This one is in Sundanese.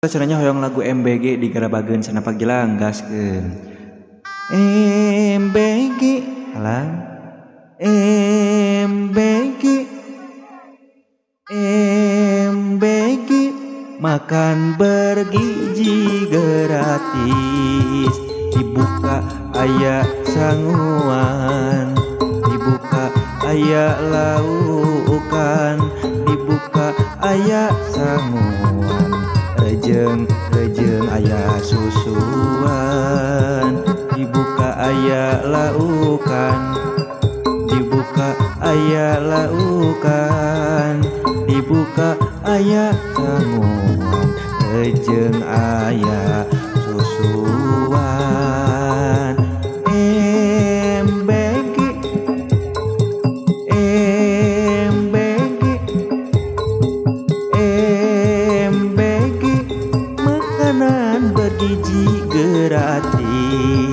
Caranya hoyong lagu MBG digarabageun Senapak Gilang gaskeun. MBG halang MBG MBG makan bergizi gratis dibuka aya sanguan dibuka aya laukan dibuka aya sanguan rejeng aya susuan dibuka aya laukan dibuka aya laukan dibuka aya sanguan rejeng aya susuan MBG MBG MBG makanan bergizi gratis